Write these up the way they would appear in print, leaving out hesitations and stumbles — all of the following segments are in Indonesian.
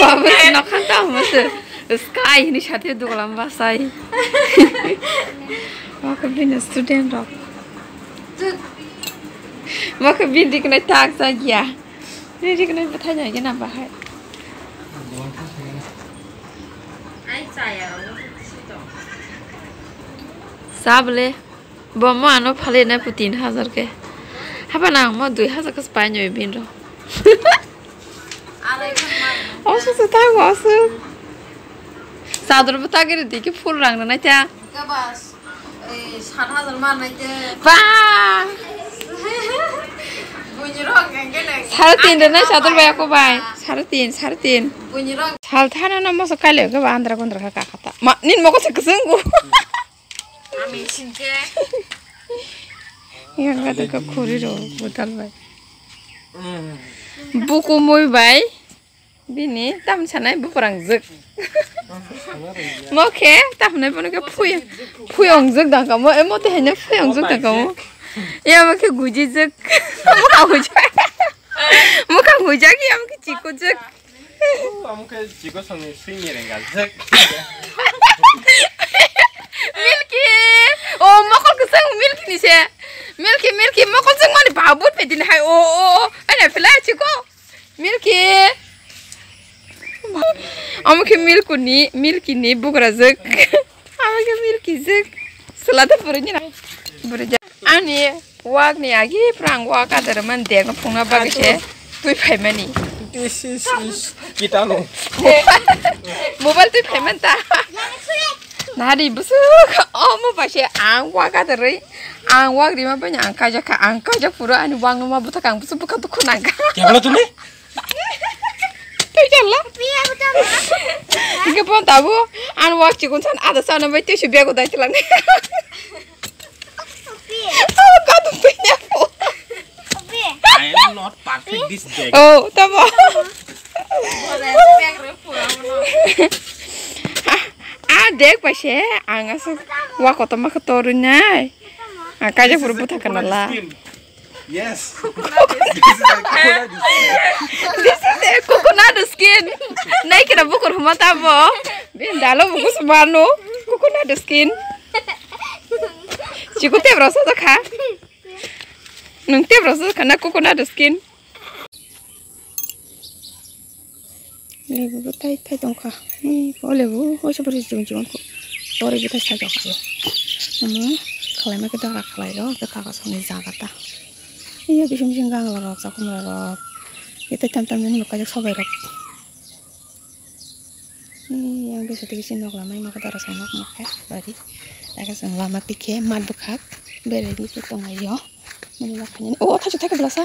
Bagus nak kata masa sky ini satu dua kolam basai. Maka bina student rock. Maka bina kena tag saja. Ini kena bertanya lagi nak bahaya. Sabলে Bomo ano phale na pu 3000 ke haba na mo 2000 ka spanyo bin ro osu sa ta osu sadar bata gere dike full rang na cha ka bas 7000 mar nai te ba bunyi ro gange na 3.5 na sadar ba ko bai 3.5 bunyi ro sal thana na mo so kale ga andra kondra ka kata ma nin mo ko se kusungu ami sinte yang kata ke koriro betul baik buku moi baik bini tam sana ibu perang zek moke tam naik pun ke puyong zek dah kamu emote hanya puyong zek dah kamu ya moke guji zek muka gujak ya moke ciku zek muka ciku sama sini rengal zek Milky, oh makal keseng Milky ni saya, Milky makal keseng mana babut pedin hai oh, ana flash ko, Milky, amke Milky ni bukan zek, amke Milky zek, selada perutnya, berja, ani wak ni lagi perang wak ada man deng punga bagus ya, tuh payment ni. This is kita lo. Mobile tuh payment ta. Nari busuk, mau pasnya angwak ada rey, angwak di mana banyak angka pura anu bang rumah buta kang busuk bukan tuh kunangka. Siapa tuh nih? Tuh jalan. Jika pun tahu, angwak cikun san ada sana baik tuh sebiar aku dah jalan. Oh, kau tuh punya po. I am not perfect this day. Oh, tahu. Dek pashe angas wa kota ma ketorunnya angka aja pura kenal lah Yes. This is coconut skin naik kena bukur rumah tabo bendalo buku semano coconut skin cukup teh berasa tuh kah nung teh berasa karena coconut skin lebu tai dong kah boleh bu seperti jung kok boleh kita saja kah kalau mereka dah rakalai loh kita kasih nih Jakarta iya bisa gang lah aku merok kita cantan ini bukan sobai rok yang bisa dikisin nok lama maka darah sonok maka berarti agak sen lama pikir mad bukat beri di situ ngayo menilaknya oh tajuk tak belasa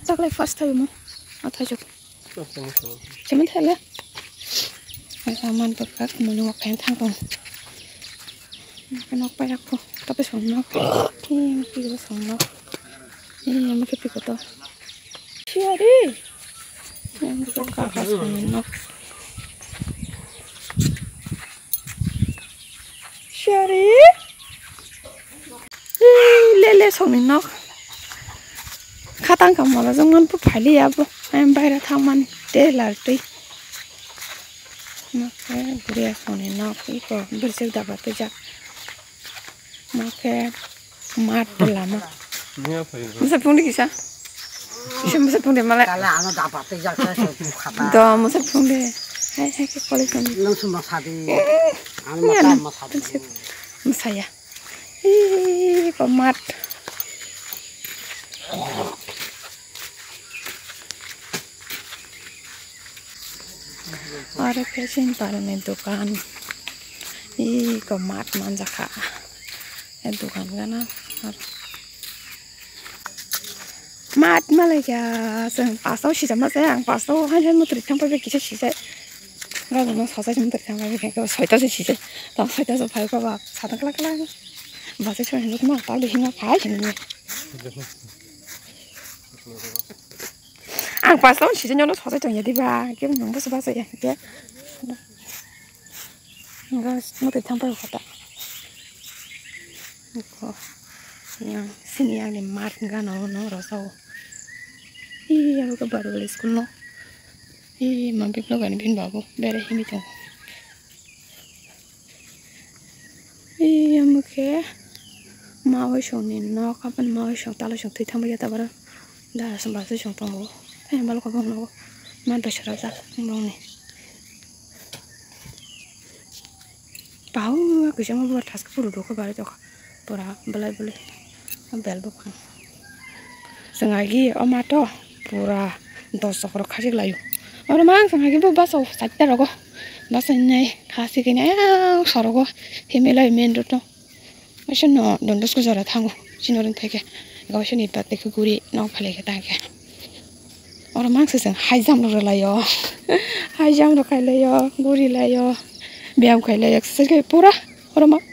tak lagi fast tahu mu tajuk cuman hela saman bukat menunggu kain tangkong kenok banyak tuh tapi sonok ini masih sonok ini yang masih pikir tuh siari yang buka sonok siari lele sonok khatang kamu lah jangan pu phali ya bu em bayar thaman delarti maka dia sonok itu bersih dapat tuh maka mat lama masa pun dikisah masa pun dia malah kalau anu dapat tuh doa masa pun dia hai ke kolej ini langsung masadi anu masadi saya pemat ada kesin pada dukan kemat manjaka dukan kana mat malah ya pasau sih sama saya pasau hanya mau tercampur begitu sih saya nggak mau selesai cuma tercampur begitu soalnya sih sih tapi soalnya supaya kau sadar kelak bahasa cuma hendak mau tahu hingga kayak ini ang pasau sih jangan soalnya cuma jadi bah kita nunggu sebasa ya dia nggak mau tercampur kata yang sini yang di mat nggak no rasau iya aku baru beli sekolah Mampir lo kan bin babu bere himi tuh. Muke mau shoni no kapan mau shong talo shong tui tamu ya tabara dah sembah tu shong tunggu. Balu kau bang no man bersara tak bang ni. Tahu aku cuma buat tas kepuru dua kebalik jauh. Pura belai bel bukan. Sengaja omato pura dos orang kasih layu. Orang mang sengaja bu bas of sakit rogo. Bas ini kasih kini sorogo himilai main roto. Macam no dondos ku zara thangu. Sinorin teke. Gak macam ni pati ku guri no pale kita ke. Orang mang seseng high jump lo layo. High jump lo layo guri layo. Biam layo exercise pura orang mang.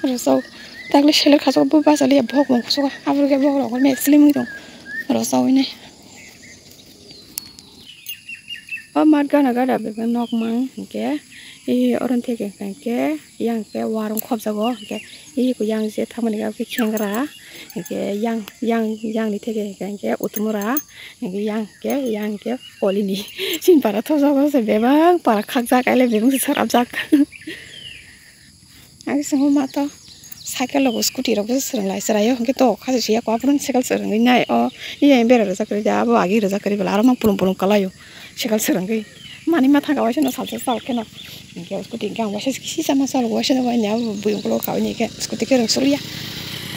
Orang so tak le shelek kasih bu bas ali abok mong suka. Abur ke bok lo me slim gitu. Orang so ini. Mat gana gada bebe nok mang ke orang teke ke yang ke warung khop jago ke ku yang je thamani ga ke khengra ke yang ni teke ke utumura yang ke polini sin para tho jago se bebang para khak jak ale bebang sarap jak ag sango mata cycle lo scooty ro serang lai serayo ke to kha se ya kwa pun cycle serang nai yang bera ra sakri ja bo agi ra sakri bela arama pulum kalayo sekal seranggai mani mata kau aja no salsa sal kena ke skuti gang wasa sih sama sal wasa no banyak buyung keluar kau ni ke skuti kereng sulia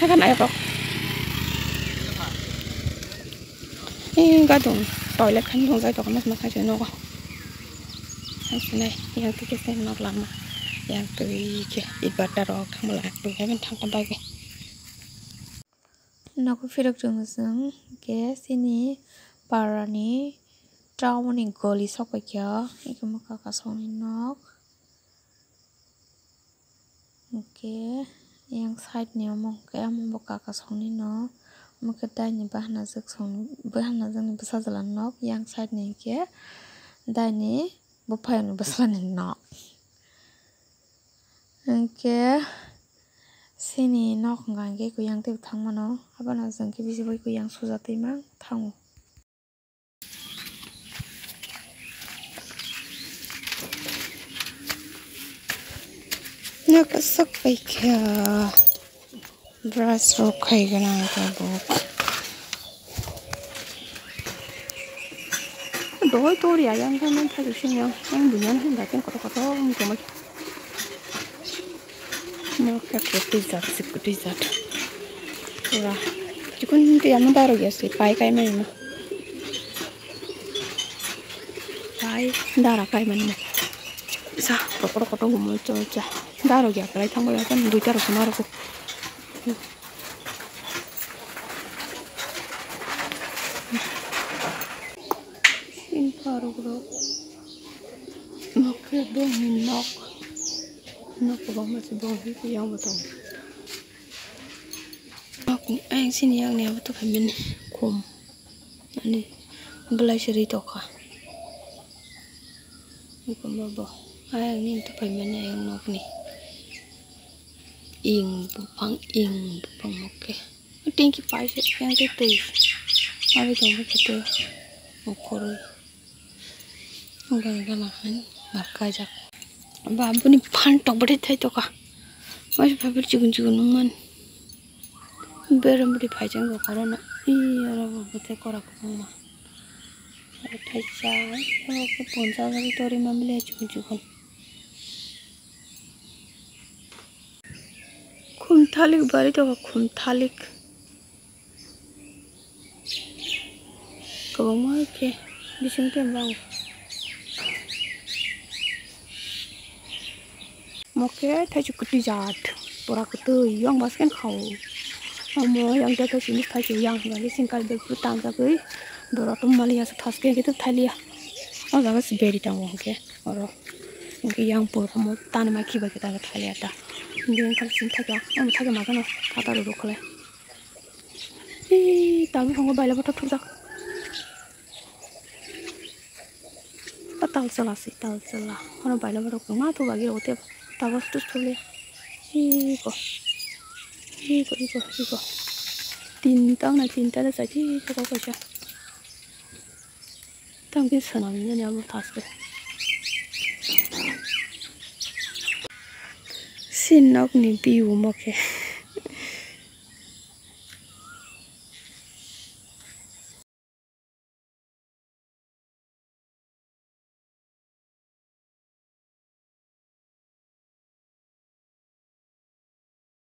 kan ayo kau gadung toilet kan dong gaya mas aja no kau sini yang tiga sen nok lama yang ke ibadah roh kamu lah tuh kan thang tambah ke Naku firak jenguseng ke sini parani Trauma nih goli sok aja, ini muka kasoni nok. Oke, yang side nya mau kayak mau buka kasoni nok. Muka dani bahan nazak nih besar jalan nok. Yang side nya ke dani bupayan besar nih nok. Oke, sini nok nggak ke ku yang tiap thang mana? Apa nazak ke bisa ku yang susah timang thang. Nak sak baik ya beras rokai kena kabuk doi tori ayam kan main tadi sini yang bunyian hendak yang kotor cuma nak seperti zat ora cikun tiang baru ya sih pai kai mana pai darah kai mana sa kotor gumul coba Daro ya, pero tango ya kan duit harus marah aku. Ini baru bro. Nok dong nok bang masih dong itu yang betul. Aku sini yang ni betul kami kum. Ini belai cerita kah? Bukan babo. Ini tu kami yang nok ni. Ing bupang oke tinggi paise yang itu abi dong begitu ukur enggak makan marka jak babu ni pantok beri thai to ka masih babir jugun man beram beri paisen go korona iya ro bete korak ma thai cha ko ponja gari tori mamle jugun Kumthalik bari to kumthalik kau mau ke bising tembang mau ke thai cukup dijat pura kutu yang basken kau mau yang jatuh sini thai yang lagi singkal berputar lagi berotom malia setas ke gitu thai liya oh jangan seberi tamu ke orang yang pura mau tanam lagi bagi kita thai liya dah Dia kalau cinta ya, cinta ke mana? Kata dulu kalau, tapi kamu bayar berapa tuh? Tahu salah sih, tahu salah. Kalau bayar berapa? Mah tuh bagi roti, tahu terus tuh le. Iko. Tinta dah saja, kau kau Tangki senangnya nih aku tas deh. Sin nok nih biu moke.